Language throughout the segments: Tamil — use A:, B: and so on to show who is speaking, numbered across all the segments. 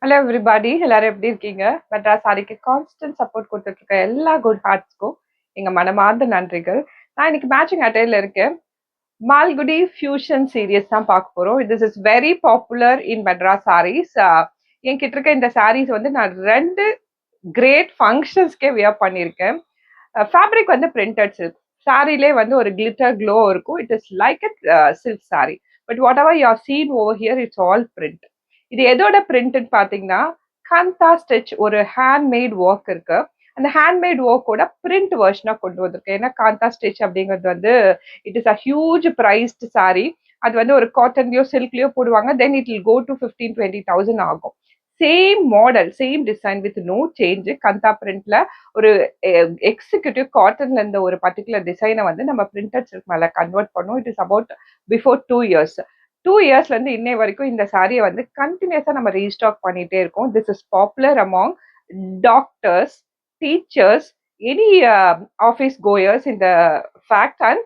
A: ஹலோ எவ்ரிபாடி, எல்லாரும் எப்படி இருக்கீங்க? மெட்ராஸ் சாரிக்கு கான்ஸ்டன்ட் சப்போர்ட் கொடுத்துட்டு இருக்க எல்லா குட் ஹார்ட்ஸ்க்கும் எங்க மனமார்ந்த நன்றிகள். நான் இன்னைக்கு மேட்சிங் அட்டையில இருக்கேன். மால்குடி ஃபியூஷன் சீரியஸ் தான் பார்க்க போறோம். This is very popular in Madras sarees. என்கிட்ட இருக்க இந்த சாரீஸ் வந்து நான் 2 கிரேட் ஃபங்க்ஷன்ஸ்க்கே வியர் பண்ணியிருக்கேன். ஃபேப்ரிக் வந்து பிரிண்டட் சில்க். சாரிலே வந்து ஒரு கிளிட்டர் க்ளோ இருக்கும். It is like a silk sari. But whatever you are seen over here it's all print. இது எதோட பிரிண்ட்னு பாத்தீங்கன்னா கந்தா ஸ்டிச் ஒரு ஹேண்ட்மேட் ஒர்க் இருக்கு. அந்த ஹேண்ட்மேட் ஒர்க்கோட பிரிண்ட் வெர்ஷனா கொண்டு வந்திருக்கு. ஏன்னா காந்தா ஸ்டிச் அப்படிங்கிறது வந்து it is a huge priced sari. அது வந்து ஒரு காட்டன்லயோ சில்க்லயோ போடுவாங்க. Then it will go to 15,000-20,000 ஆகும். Same model same design with no change kantha பிரிண்ட்ல ஒரு எக்ஸிக்யூட்டிவ் காட்டன்ல இருந்த ஒரு பர்டிகுலர் டிசைனை வந்து நம்ம பிரிண்டட் சில்க் மேல கன்வெர்ட் பண்ணோம். It is about before 2 years. 2 இயர்ஸ்ல இருந்து இன்னை வரைக்கும் இந்த சாரியை வந்து கண்டினியூஸா நம்ம ரீஸ்டாக் பண்ணிட்டே இருக்கோம். This is popular among doctors, teachers, any office chores இந்த ஃபேக்ட். அண்ட்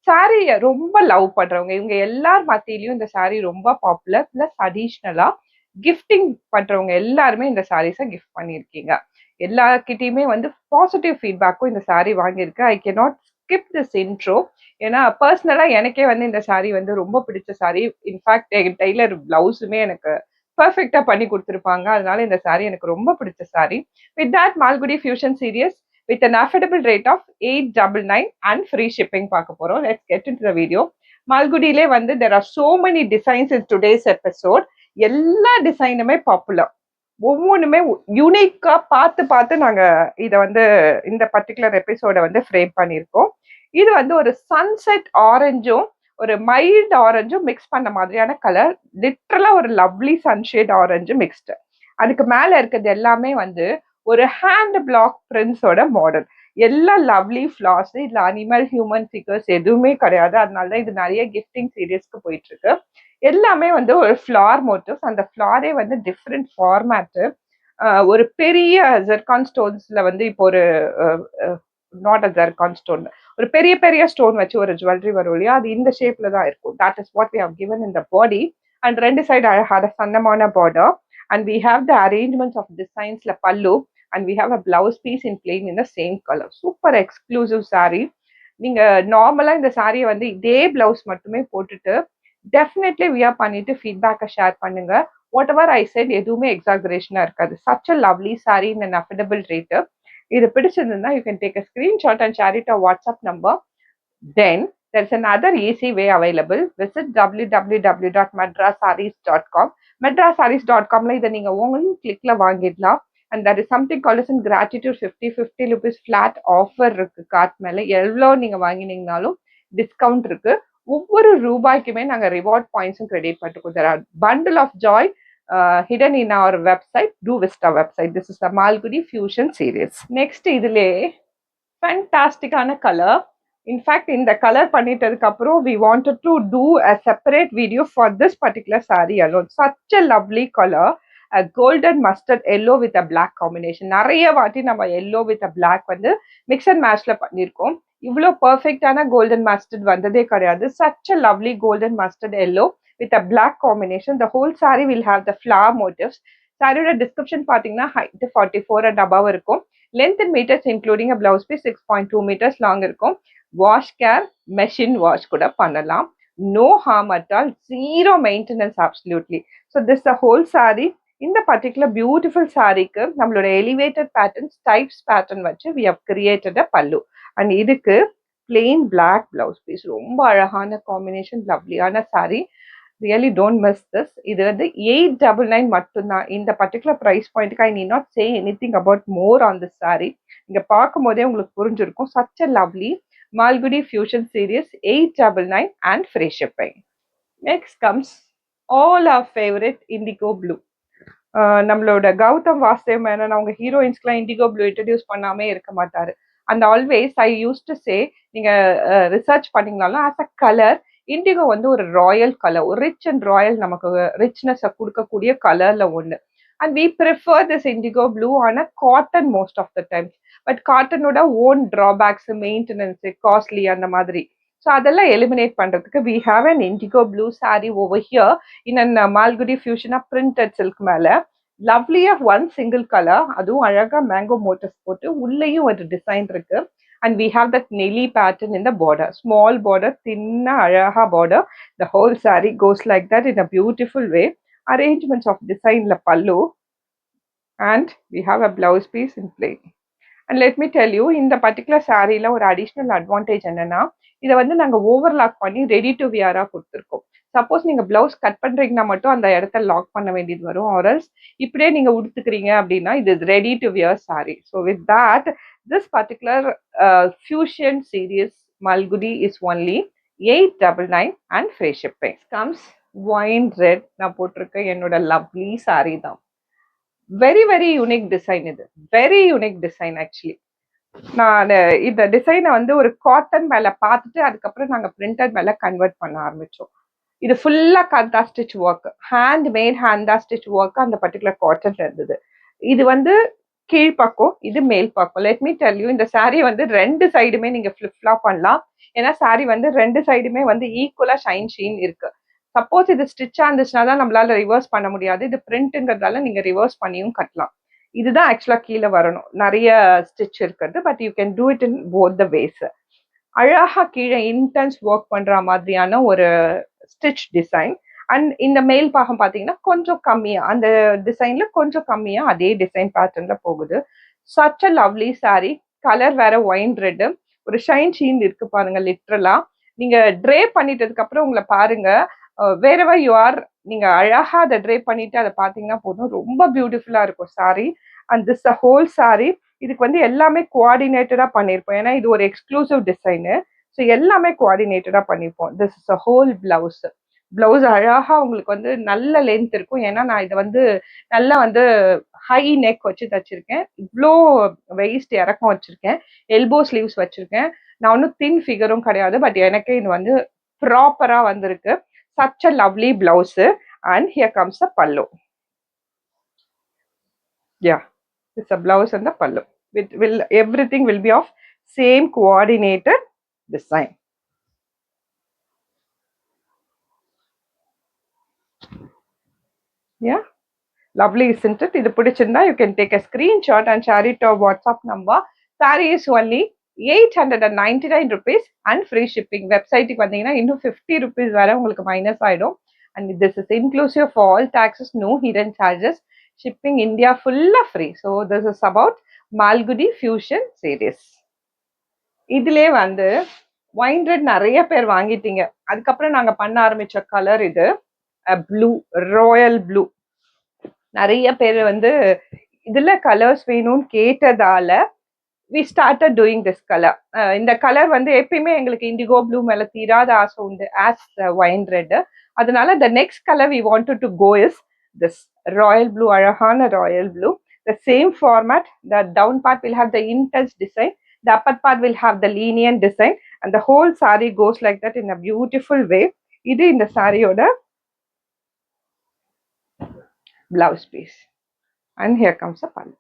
A: சாரியை ரொம்ப லவ் பண்றவங்க இவங்க எல்லார் மத்தியிலையும் இந்த சாரி ரொம்ப பாப்புலர். பிளஸ் அடிஷ்னலா கிஃப்டிங் பண்றவங்க எல்லாருமே இந்த சாரீஸை கிஃப்ட் பண்ணியிருக்கீங்க. எல்லார்கிட்டயுமே வந்து பாசிட்டிவ் ஃபீட்பேக்கும் இந்த சாரி வாங்கியிருக்கு. I cannot skip this intro. ஏன்னா பர்சனலா எனக்கே வந்து இந்த சாரி வந்து ரொம்ப பிடிச்ச சாரி. இன்ஃபேக்ட் என் டெய்லர் பிளவுஸுமே எனக்கு பெர்ஃபெக்டா பண்ணி கொடுத்துருப்பாங்க. அதனால இந்த சாரி எனக்கு ரொம்ப பிடிச்ச sari. With that Malgudi fusion series with an affordable rate of 899 and free shipping பார்க்க போறோம். Let's get into the video. மால்குடியிலே வந்து there are so many designs in today's episode. எல்லா டிசைனுமே பாப்புலர். ஒவ்வொன்றுமே யூனிக்கா பார்த்து பார்த்து நாங்க இதை வந்து இந்த பர்டிகுலர் எபிசோட வந்து ஃப்ரேம் பண்ணியிருக்கோம். இது வந்து ஒரு சன்செட் ஆரஞ்சும் ஒரு மைல்ட் ஆரஞ்சும் மிக்ஸ் பண்ண மாதிரியான கலர். லிட்டரலா ஒரு லவ்லி சன்ஷேட் ஆரஞ்சு மிக்ஸ்டு. அதுக்கு மேல இருக்கிறது எல்லாமே வந்து ஒரு ஹேண்ட் பிளாக் பிரிண்ட்ஸோட மாடல். எல்லாம் லவ்லி ஃபிளார்ஸ். இதுல அனிமல் ஹியூமன் ஃபிகர்ஸ் எதுவுமே கிடையாது. அதனால இது நிறைய கிஃப்டிங் சீரியஸ்க்கு போயிட்டு இருக்கு. எல்லாமே வந்து ஒரு ஃபிளார் மோட்டிவ்ஸ். அந்த ஃபிளாரே வந்து டிஃப்ரெண்ட் ஃபார்மேட்டு. ஒரு பெரிய ஜெர்கான் ஸ்டோன்ஸ்ல வந்து இப்போ ஒரு நாட் அ ஜெர்கான் ஸ்டோன், ஒரு பெரிய பெரிய ஸ்டோன் வச்சு ஒரு ஜுவல்லரி வரும் இல்லையா, அது இந்த ஷேப்ல தான் இருக்கும். That is what we have given in the body. And ரெண்டு சைடு அழகான சன்னமான border. And we have the arrangements of டிசைன்ஸ்ல pallu. And we have a blouse piece in plain in the same colour. Super exclusive sari. நீங்க நார்மலா இந்த சாரியை வந்து இதே பிளவுஸ் மட்டுமே போட்டுட்டு டெஃபினெட்லி வியர் பண்ணிட்டு ஃபீட்பேக்கை ஷேர் பண்ணுங்க. வாட் எவர் ஐ செட் எதுவுமே எக்ஸாகரேஷனா இருக்காது. Such a lovely sari in an affordable rate. இது பிடிச்சிருந்தா you can take a screenshot and share it a WhatsApp number. Then there's another easy way available. Visit www.madrasarees.com. madrasarees.comல இதை நீங்க உங்களும் கிளிக்ல வாங்கிடலாம். And that is something called as in gratitude 50 rupees flat offer இருக்கு. கார்ட் மேல எவ்வளோ நீங்க வாங்கினீங்கனாலும் டிஸ்கவுண்ட் இருக்கு. ஒவ்வொரு ரூபாய்க்குமே நாங்க ரிவார்ட் பாயிண்ட்ஸும் கிரெடிட் பண்ணிருக்கோம். there are bundle of joy hidden in our website. Do visit our website. This is the Malgudi Fusion series. Next இதுலே ஃபேண்டாஸ்டிக்கான கலர். இன்ஃபேக்ட் இந்த கலர் பண்ணிட்டதுக்கு அப்புறம் we wanted to do a separate video for this particular saree alone. Such a lovely color. A golden mustard yellow with a black combination. நிறைய வாட்டி நம்ம yellow with a black வந்து மிக்ஸ் அண்ட் மேட்ச்ல பண்ணியிருக்கோம். இவ்வளோ பர்ஃபெக்டான கோல்டன் மஸ்டர்ட் வந்ததே கிடையாது. such a lovely golden mustard yellow with a black combination. The whole saree will have the flower motifs. சாரியோட டிஸ்கிரிப்ஷன் பார்த்தீங்கன்னா ஹைட் 44 and above இருக்கும். Length in metres including a blouse piece 6.2 meters long இருக்கும். வாஷ் கேர் மெஷின் வாஷ் கூட பண்ணலாம். No harm at all. Zero maintenance absolutely. So this the whole sari. இந்த பர்டிகுலர் பியூட்டிஃபுல் சாரிக்கு நம்மளோட எலிவேட்டட் பேட்டர்ன் ஸ்டைப்ஸ் பேட்டர்ன் வச்சு we have created a pallu. And இதுக்கு பிளெயின் பிளாக் பிளவுஸ் பீஸ். ரொம்ப அழகான காம்பினேஷன், லவ்லியான sari. Really don't miss this. இது வந்து 899 மட்டும்தான். இந்த பர்டிகுலர் ப்ரைஸ் பாயிண்ட்டுக்கு I need not say anything about more on this sorry. இங்க பார்க்கும் போதே உங்களுக்கு புரிஞ்சிருக்கும். Such a lovely Malgudi Fusion Series 899 and free shipping. Next comes all our favorite indigo blue. நம்மளோட கௌதம் வாசுதேவ் மேனன் அவங்க ஹீரோயின்ஸ்க்குலாம் இண்டிகோ ப்ளூ இன்ட்ரடியூஸ் பண்ணாமே இருக்க மாட்டாரு. And always I use to say, நீங்க ரிசர்ச் பண்ணீங்கனாலும் ஆஸ் அ கலர் இண்டிகோ வந்து ஒரு ராயல் கலர், ஒரு ரிச் அண்ட் ராயல், நமக்கு ரிச்னஸ் கொடுக்கக்கூடிய கலர்ல ஒன்று. And we prefer this indigo blue on a cotton most of the times. But காட்டனோட ஓன் ட்ராபேக்ஸ், மெயின்டெனன்ஸ், காஸ்ட்லி அந்த மாதிரி. ஸோ அதெல்லாம் எலிமினேட் பண்றதுக்கு we have an indigo blue sari over here in an Malgudi ஃபியூஷனா பிரிண்டட் சில்க் மேல. லவ்லியா ஒன் சிங்கிள் கலர், அதுவும் அழகா மேங்கோ மோட்டிவ்ஸ் போட்டு உள்ளேயும் ஒரு டிசைன் இருக்கு. And we have that Nelly pattern in the border, small border, thinna அழகா border. The whole saree goes like that in a beautiful way. Arrangements of design la pallu, and we have a blouse piece in plain. And let me tell you, இந்த பர்டிகுலர் சாரீல ஒரு அடிஷ்னல் அட்வான்டேஜ் என்னன்னா, இதை வந்து நாங்கள் ஓவர்லாக் பண்ணி ரெடி டு வியராக கொடுத்துருக்கோம். சப்போஸ் நீங்கள் பிளவுஸ் கட் பண்ணுறீங்கன்னா மட்டும் அந்த இடத்த லாக் பண்ண வேண்டியது வரும். ஆர்எல்ஸ் இப்படியே நீங்கள் உடுத்துக்கிறீங்க அப்படின்னா இது ready to wear sari. So with that this particular fusion series Malgudi is only 899 and free shipping. Comes wine red. நான் போட்டிருக்க என்னோட லவ்லி சாரீ தான். Very very unique design. இது வெரி யூனிக் டிசைன். ஆக்சுவலி நான் இந்த டிசைனை வந்து ஒரு காட்டன் மேல பார்த்துட்டு அதுக்கப்புறம் நாங்கள் பிரிண்டட் மேல கன்வெர்ட் பண்ண ஆரம்பிச்சோம். இது ஃபுல்லா kantha stitch work, hand made ஹேண்டா ஸ்டிச் ஒர்க் அந்த பர்டிகுலர் காட்டன்ல இருந்தது. இது வந்து கீழ்ப்பக்கம், இது மேல் பக்கம். லெட் மீ டெல் யூ, இந்த சாரீ வந்து ரெண்டு சைடுமே நீங்க ஃபிளிப் ஃப்ளாப் பண்ணலாம். ஏன்னா சாரீ வந்து ரெண்டு சைடுமே வந்து ஈக்குவலா ஷைன் ஷீன் இருக்கு. சப்போஸ் இது ஸ்டிச்சா இருந்துச்சுன்னா தான் நம்மளால ரிவர்ஸ் பண்ண முடியாது. இது பிரிண்ட்ங்கிறதால நீங்க ரிவர்ஸ் பண்ணியும் கட்டலாம். இதுதான் ஆக்சுவலா கீழே வரணும், நிறைய ஸ்டிச் இருக்கிறது. But you can do it in both the ways. அழகா கீழே இன்டென்ஸ் ஒர்க் பண்ற மாதிரியான ஒரு ஸ்டிச் டிசைன். அண்ட் இந்த மேல் பாகம் பார்த்தீங்கன்னா கொஞ்சம் கம்மியா, அந்த டிசைன்ல கொஞ்சம் கம்மியா அதே டிசைன் பேட்டர்ன்ல போகுது. Such a lovely sorry. Colour வேற ஒயின் ரெட், ஒரு ஷைன் ஷீன் இருக்கு பாருங்க. லிட்ரலா நீங்க ட்ரே பண்ணிட்டதுக்கு அப்புறம் உங்களை பாருங்க, வேறவர் யூ ஆர், நீங்க அழகா அதை ட்ரே பண்ணிட்டு அதை பார்த்தீங்கன்னா போதும், ரொம்ப பியூட்டிஃபுல்லா இருக்கும் sorry. And this a whole sorry. இதுக்கு வந்து எல்லாமே கோஆர்டினேட்டடா பண்ணியிருப்போம், ஏன்னா இது ஒரு எக்ஸ்க்ளூசிவ் டிசைனு. ஸோ எல்லாமே கோஆர்டினேட்டடா பண்ணியிருப்போம். This is a whole blouse. Blouse அழகா உங்களுக்கு வந்து நல்ல லென்த் இருக்கும். ஏன்னா நான் இதை வந்து நல்லா வந்து ஹை நெக் வச்சு தச்சிருக்கேன். இவ்வளோ வெயிஸ்ட் இறக்கம் வச்சிருக்கேன். எல்போ ஸ்லீவ்ஸ் வச்சிருக்கேன். நான் ஒன்றும் தின் ஃபிகரும் கிடையாது. பட் எனக்கு இது வந்து ப்ராப்பரா வந்திருக்கு. Such a lovely blouse. And here comes the pallu. Yeah, it's a blouse and the pallu. Everything will be of same coordinated design. Yeah, lovely, isn't it? Idu pidichirundha you can take a screenshot and share it to our WhatsApp number. Saree is only 899 rupees and free shipping. Website ku vandinga innum 50 rupees vara ungalku minus aidum. And this is inclusive of all taxes, no hidden charges. Shipping India full free. So this is about Malgudi Fusion series. இதிலே வந்து ஒயின் ரெட் நிறைய பேர் வாங்கிட்டீங்க. அதுக்கப்புறம் நாங்க பண்ண ஆரம்பிச்ச கலர் இது ப்ளூ, ராயல் ப்ளூ. நிறைய பேர் வந்து இதுல கலர்ஸ் வேணும்னு கேட்டதால we started doing this color. இந்த கலர் வந்து எப்பயுமே எங்களுக்கு இண்டிகோ ப்ளூ மேல தீராத ஆசை உண்டு as wine red. அதனால the next color we wanted to go is this royal blue, அழகான royal blue. The same format, the down part will have the intense design, the upper part will have the lenient design, and the whole saree goes like that in a beautiful way. இது இந்த சாரியோட blouse piece. And here comes the pallu.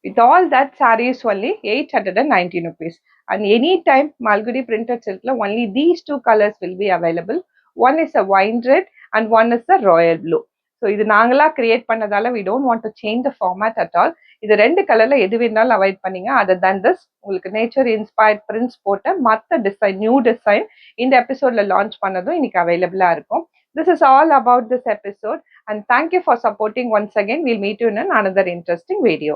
A: With all that, saree is only 819 rupees. And anytime Malgudi printed silk, only these two colors will be available. One is a wine red and one is the royal blue. So இது நாங்களா create பண்ணதால we don't want to change the format at all. இது ரெண்டு கலர்ல எது வேணாலும் அவாய்ட் பண்ணீங்க. அதர் than this, உங்களுக்கு நேச்சர் இன்ஸ்பயர்ட் பிரிண்ட்ஸ் போட்ட மற்ற டிசைன், நியூ டிசைன் இந்த எபிசோட்ல லான்ச் பண்ணதும் இன்னைக்கு அவைலபிளா இருக்கும். This is all about this episode, and thank you for supporting once again. We'll meet you in another interesting video.